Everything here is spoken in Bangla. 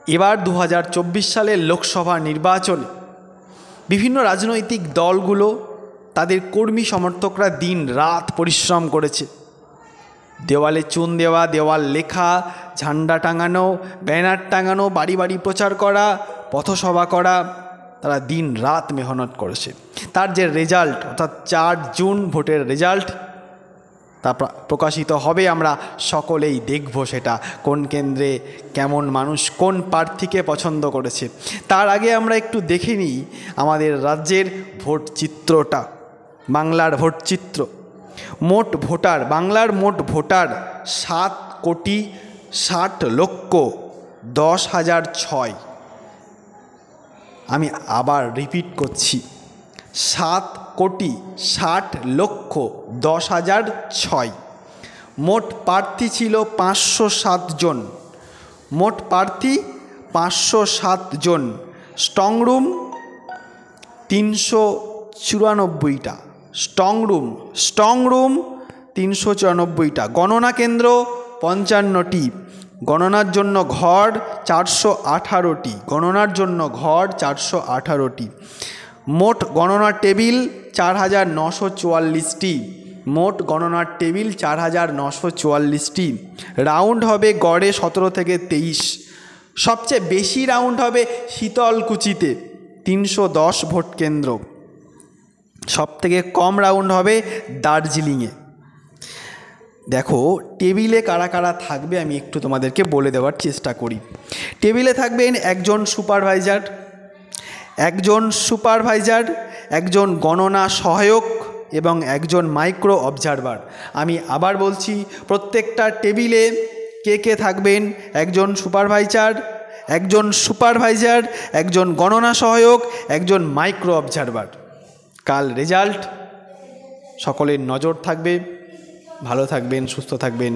এবার 2024 সালের লোকসভা নির্বাচনে বিভিন্ন রাজনৈতিক দলগুলো তাদের কর্মী সমর্থকরা দিন রাত পরিশ্রম করেছে। দেওয়ালে চুন দেওয়া, দেওয়াল লেখা, ঝান্ডা টাঙানো, ব্যানার টাঙানো, বাড়ি বাড়ি প্রচার করা, পথসভা করা, তারা দিন রাত মেহনত করেছে। তার যে রেজাল্ট অর্থাৎ 4 জুন ভোটের রেজাল্ট তা প্রকাশিত হবে। আমরা সকলেই দেখব সেটা কোন কেন্দ্রে কেমন মানুষ কোন প্রার্থীকে পছন্দ করেছে। তার আগে আমরা একটু দেখে নিই আমাদের রাজ্যের ভোট চিত্রটা, বাংলার ভোট চিত্র। মোট ভোটার, বাংলার মোট ভোটার 7,60,10,006। আমি আবার রিপিট করছি, 7,60,10,006। মোট প্রার্থী ছিল 507 জন। মোট প্রার্থী 507 জন। স্ট্রংরুম 394টা। স্ট্রংরুম 394টা। গণনা কেন্দ্র 55টি। গণনার জন্য ঘর 418টি। গণনার জন্য ঘর 418টি। মোট গণনার টেবিল 4,944টি। মোট গণনার টেবিল 4,944টি। রাউন্ড হবে গড়ে 17 থেকে 23। সবচেয়ে বেশি রাউন্ড হবে শীতলকুচিতে 310 ভোট কেন্দ্র। সবথেকে কম রাউন্ড হবে দার্জিলিংয়ে। দেখো টেবিলে কারা কারা থাকবে আমি একটু তোমাদেরকে বলে দেওয়ার চেষ্টা করি। টেবিলে থাকবেন একজন সুপারভাইজার, একজন গণনা সহায়ক এবং একজন মাইক্রো অবজারভার। আমি আবার বলছি, প্রত্যেকটা টেবিলে কে কে থাকবেন? একজন সুপারভাইজার, একজন গণনা সহায়ক, একজন মাইক্রো অবজারভার। কাল রেজাল্ট, সকলের নজর থাকবে। ভালো থাকবেন, সুস্থ থাকবেন।